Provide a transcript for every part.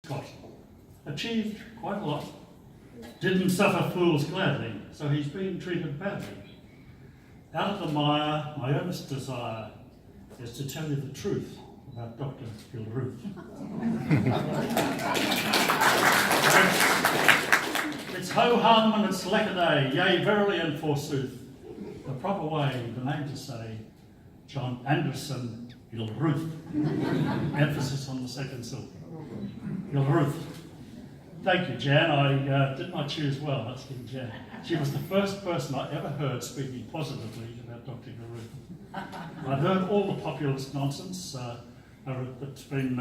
got. Achieved quite a lot. Didn't suffer fools gladly, so he's been treated badly. Out of the mire, my earnest desire is to tell you the truth about Dr. Gilruth. It's ho-hum and it's lack-a-day, yea, verily and forsooth. The proper way, the name to say, John Anderson Gilruth. Emphasis on the second syllable. Gilruth. Thank you, Jan. I did not choose well. That's been Jan. She was the first person I ever heard speaking positively about Dr. Gilruth. I've heard all the populist nonsense that's been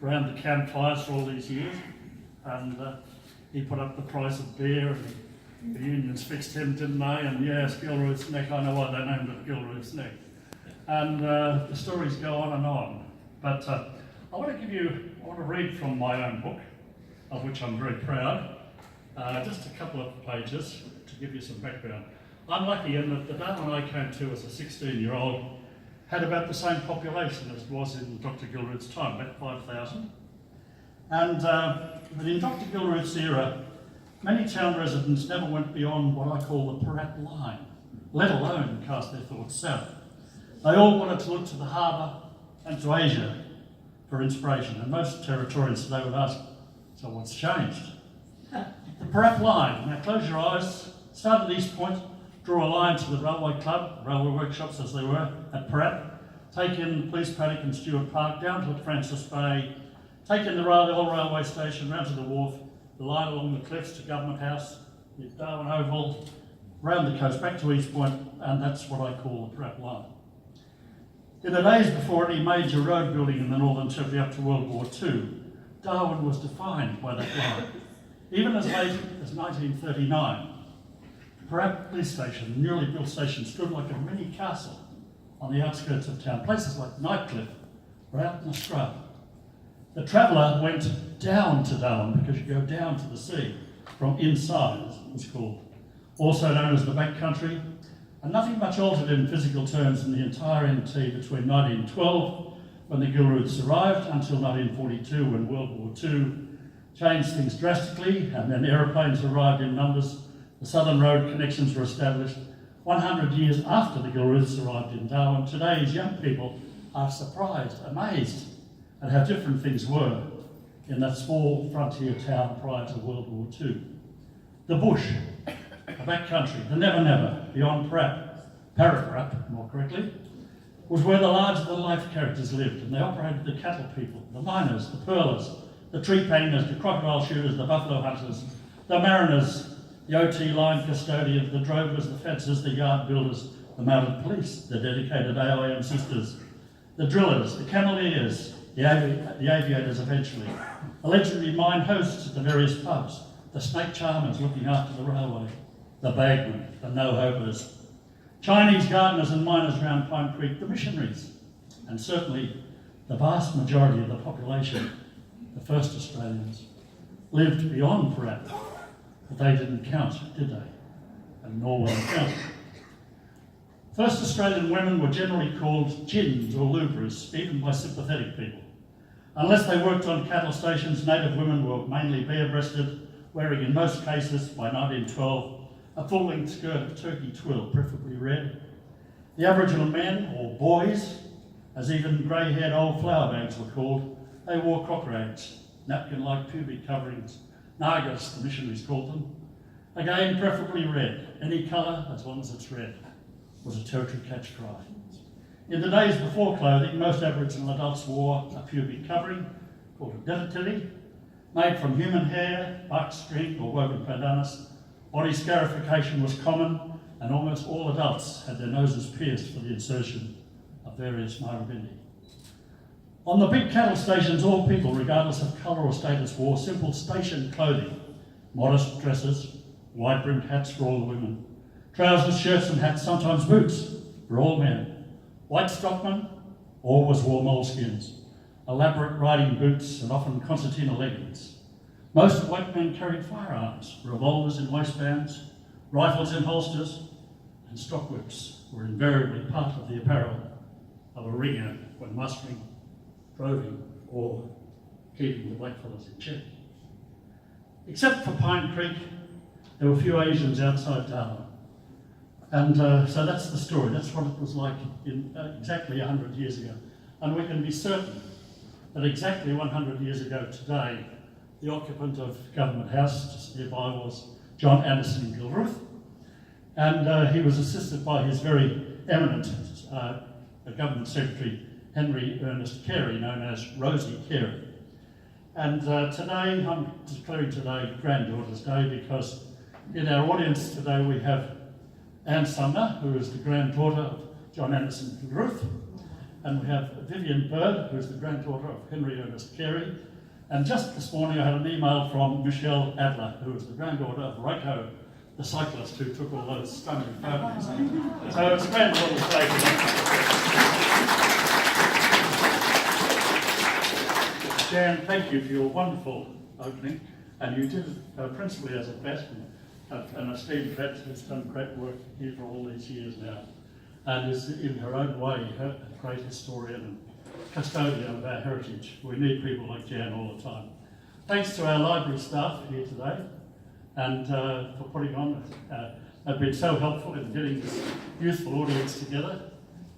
around the campfires for all these years, and he put up the price of beer, and the unions fixed him, didn't they? And yes, Gilruth's neck, I know why they named it Gilruth's neck. And the stories go on and on. But I want to read from my own book, of which I'm very proud. Just a couple of pages to give you some background. I'm lucky in that the Darwin I came to as a 16-year-old had about the same population as was in Dr. Gilruth's time, about 5,000. And but in Dr. Gilruth's era, many town residents never went beyond what I call the Parat line, let alone cast their thoughts south. They all wanted to look to the harbour and to Asia for inspiration, and most Territorians today would ask, so what's changed? The Parat line. Now close your eyes, start at East Point, draw a line to the railway club, railway workshops as they were at Parat, take in the police paddock and Stewart Park, down to Francis Bay, take in the old railway station, round to the wharf, the line along the cliffs to Government House, the Darwin Oval, round the coast, back to East Point, and that's what I call the Parat line. In the days before any major road building in the Northern Territory up to World War II, Darwin was defined by that line. Even as late as 1939, the Parat police station, the newly built station, stood like a mini castle on the outskirts of town. Places like Nightcliff were out in the scrub. The traveller went down to Darwin because you go down to the sea from inside, as it was called, also known as the back country. And nothing much altered in physical terms in the entire NT between 1912, when the Gilruths arrived, until 1942, when World War II changed things drastically, and then aeroplanes arrived in numbers. The southern road connections were established. 100 years after the Gilruths arrived in Darwin, today's young people are surprised, amazed at how different things were in that small frontier town prior to World War II. The bush, the back country, the never never, beyond Paraparap, more correctly, was where the larger-than-life characters lived, and they operated the cattle people, the miners, the pearlers, the tree painters, the crocodile shooters, the buffalo hunters, the mariners, the OT line custodians, the drovers, the fencers, the yard builders, the mounted police, the dedicated AIM sisters, the drillers, the cameleers, the aviators eventually, the legendary mine hosts at the various pubs, the snake charmers looking after the railway, the bagmen, the no-hopers, Chinese gardeners and miners around Pine Creek, the missionaries, and certainly the vast majority of the population, the first Australians, lived beyond Parat, but they didn't count, did they? And nor were they counted. First Australian women were generally called gins or lubras, even by sympathetic people. Unless they worked on cattle stations, native women were mainly bare-breasted, wearing in most cases, by 1912, a full-length skirt of turkey twill, preferably red. The Aboriginal men, or boys, as even grey-haired old flower bags were called, they wore crock rags, napkin-like pubic coverings, nagas, the missionaries called them. Again, preferably red. Any colour, as long as it's red, was a territory catch cry. In the days before clothing, most Aboriginal adults wore a pubic covering, called a deditili, made from human hair, bark string, or woven pandanus. Body scarification was common, and almost all adults had their noses pierced for the insertion of various marabindi. On the big cattle stations, all people, regardless of colour or status, wore simple station clothing, modest dresses, wide-brimmed hats for all the women, trousers, shirts and hats, sometimes boots for all men, white stockmen, always wore moleskins, elaborate riding boots and often concertina leggings. Most white men carried firearms, revolvers in waistbands, rifles in holsters, and stock whips were invariably part of the apparel of a ringer when mustering, droving, or keeping the blackfellas in check. Except for Pine Creek, there were a few Asians outside Darwin. And so that's the story. That's what it was like in, exactly 100 years ago. And we can be certain that exactly 100 years ago today, the occupant of Government House just nearby was John Anderson Gilruth. And he was assisted by his very eminent Government Secretary, Henry Ernest Carey, known as Rosie Carey. And today, I'm declaring today Granddaughter's Day because in our audience today we have Anne Sumner, who is the granddaughter of John Anderson Gilruth, and we have Vivian Bird, who is the granddaughter of Henry Ernest Carey. And just this morning I had an email from Michelle Adler, who is the granddaughter of Reiko, the cyclist who took all those stunning photos. So it's Granddaughter's Day today. Jan, thank you for your wonderful opening, and you did it principally as a vet, an esteemed vet who's done great work here for all these years now, and is in her own way a great historian and custodian of our heritage. We need people like Jan all the time. Thanks to our library staff here today, and for putting on. They've been so helpful in getting this youthful audience together.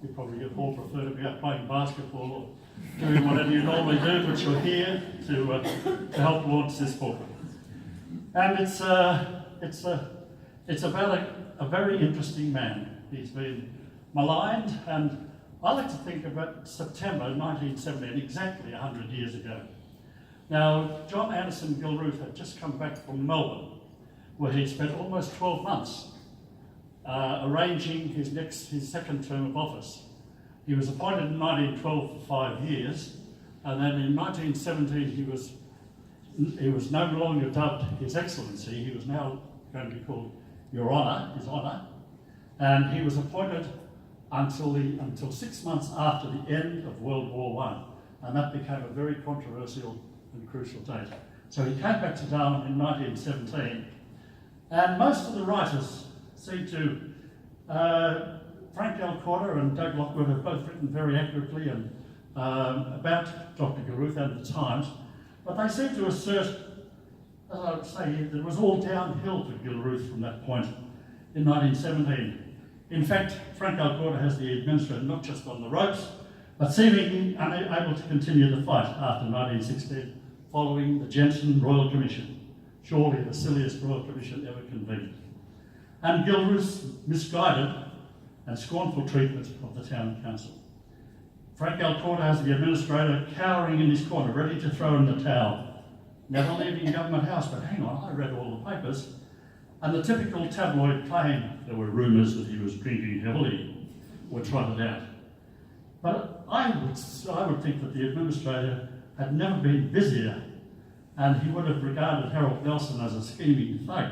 You probably all prefer to be out playing basketball or doing whatever you normally do, but you're here to help launch this book. And it's about a very interesting man. He's been maligned, and I like to think about September 1917, exactly 100 years ago. Now, John Anderson Gilruth had just come back from Melbourne, where he spent almost 12 months arranging his second term of office. He was appointed in 1912 for 5 years, and then in 1917 he was no longer dubbed His Excellency. He was now going to be called Your Honour, His Honour, and he was appointed until 6 months after the end of World War I, and that became a very controversial and crucial date. So he came back to Darwin in 1917, and most of the writers seem to, Frank L. Corder and Doug Lockwood have both written very accurately and about Dr. Gilruth and the times, but they seem to assert, as I would say, that it was all downhill for Gilruth from that point in 1917. In fact, Frank L. Corder has the administrator not just on the ropes, but seemingly unable to continue the fight after 1916, following the Jensen Royal Commission, surely the silliest Royal Commission ever convened, and Gilruth's misguided and scornful treatment of the town council. Frank L. Corder has the administrator cowering in his corner, ready to throw in the towel, never leaving Government House. But hang on, I read all the papers, and the typical tabloid claim there were rumours that he was drinking heavily were trotted out. But I would think that the administrator had never been busier, and he would have regarded Harold Nelson as a scheming thug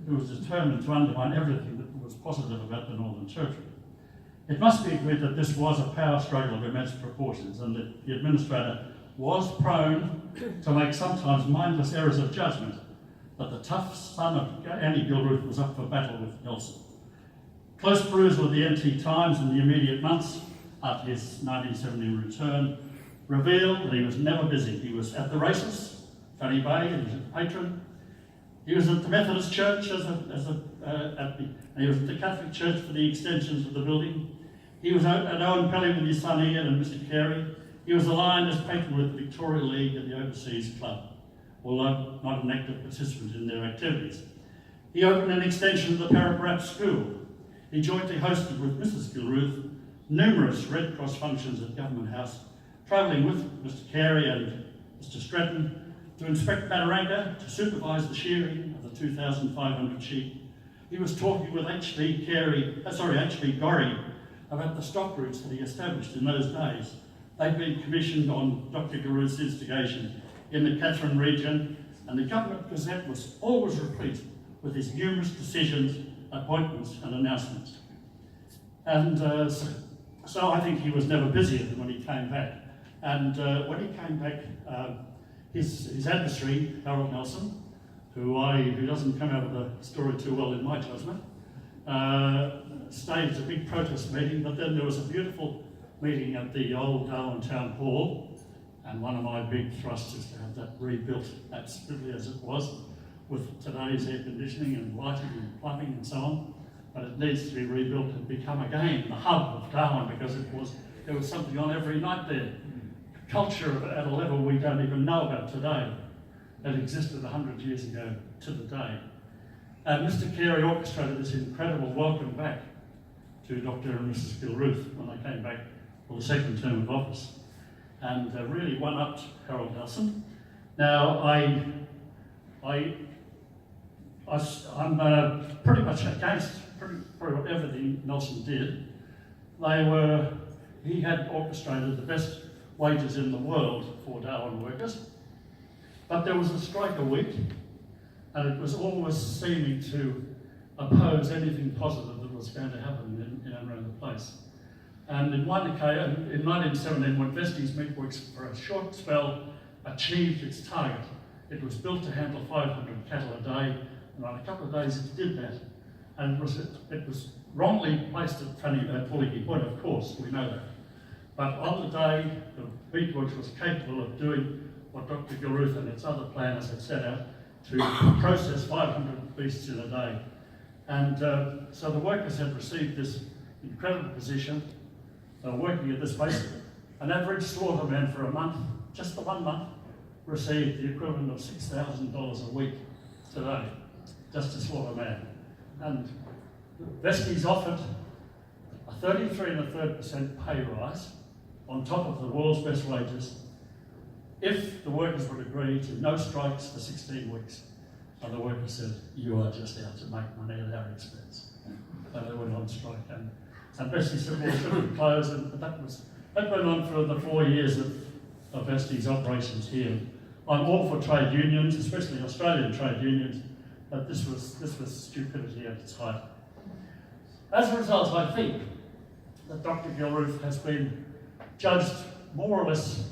who was determined to undermine everything that was positive about the Northern Territory. It must be agreed that this was a power struggle of immense proportions, and that the administrator was prone to make sometimes mindless errors of judgment, but the tough son of Annie Gilruth was up for battle with Nelson. Close perusal of the NT Times in the immediate months after his 1970 return revealed that he was never busy. He was at the races, Fanny Bay, and he was a patron. He was at the Methodist Church and he was at the Catholic Church for the extensions of the building. He was at Owen Pelly with his son Egan and Mr. Carey. He was aligned as patron with the Victoria League and the Overseas Club, although not an active participant in their activities. He opened an extension of the Paraparap School. He jointly hosted with Mrs. Gilruth numerous Red Cross functions at Government House, travelling with Mr. Carey and Mr. Stratton to inspect Mataranga, to supervise the shearing of the 2,500 sheep. He was talking with H.B. Gorrie about the stock routes that he established in those days. They'd been commissioned on Dr. Gilruth's instigation in the Katherine region, and the Government Gazette was always replete with his numerous decisions, appointments and announcements. And so I think he was never busier than when he came back. And when he came back, his adversary, Harold Nelson, who doesn't come out of the story too well in my judgment, staged a big protest meeting, but then there was a beautiful meeting at the old Darwin Town Hall, And one of my big thrusts is to have that rebuilt absolutely as it was, with today's air conditioning and lighting and plumbing and so on. But it needs to be rebuilt and become again the hub of Darwin, because there was something on every night there. Culture at a level we don't even know about today that existed 100 years ago to the day. And Mr. Carey orchestrated this incredible welcome back to Dr. and Mrs. Gilruth when they came back for the second term of office, and really one-upped Harold Nelson. Now, I'm pretty much against pretty well everything Nelson did. He had orchestrated the best wages in the world for Darwin workers, but there was a strike a week, and it was always seeming to oppose anything positive that was going to happen in and around the place. And in 1917, when Vestey's Meatworks for a short spell achieved its target, it was built to handle 500 cattle a day, and on a couple of days it did that. And it was wrongly placed at Pulligi Point, of course, we know that. But on the day, the Meatworks was capable of doing what Dr. Gilruth and its other planners had set out to process 500 beasts in a day. And so the workers had received this incredible position. They were working at this place. An average slaughterman for a month, just the 1 month, received the equivalent of $6,000 a week today, just to slaughter a man. And Vestey's offered a 33.33% pay rise on top of the world's best wages if the workers would agree to no strikes for 16 weeks. And the workers said, "You are just out to make money at our expense." So they went on strike. And Vestey said, "Well, should we close?" And that went on for the 4 years of Vestey's operations here. I'm all for trade unions, especially Australian trade unions, but this was stupidity at its height. As a result, I think that Dr. Gilruth has been judged more or less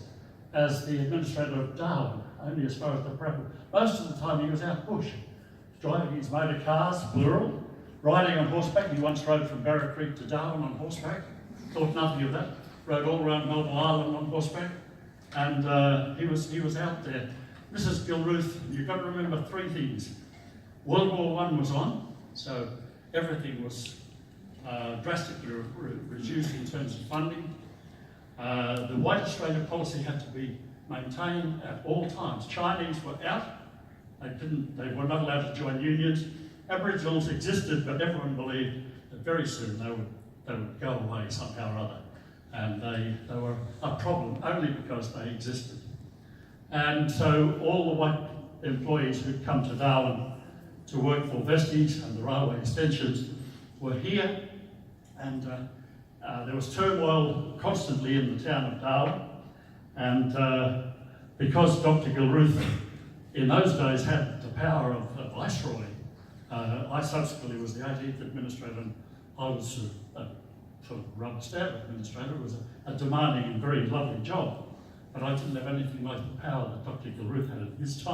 as the administrator of Darwin, only as far as the prep. Most of the time he was out bush, driving his motor cars, plural, riding on horseback. He once rode from Barra Creek to Darwin on horseback, thought nothing of that, rode all around Melville Island on horseback, and he was out there. Mrs. Gilruth, you've got to remember 3 things. World War I was on, so everything was drastically reduced in terms of funding. The White Australia policy had to be maintained at all times. Chinese were out. They were not allowed to join unions. Aboriginals existed, but everyone believed that very soon they would go away somehow or other. And they were a problem only because they existed. And so all the white employees who'd come to Darwin to work for Vestey's and the railway extensions were here, and there was turmoil constantly in the town of Darwin. And because Dr. Gilruth in those days had the power of a viceroy, I subsequently was the 18th administrator, and I was sort of rubber stamp administrator. It was a demanding and very lovely job, but I didn't have anything like the power that Dr. Gilruth had at his time.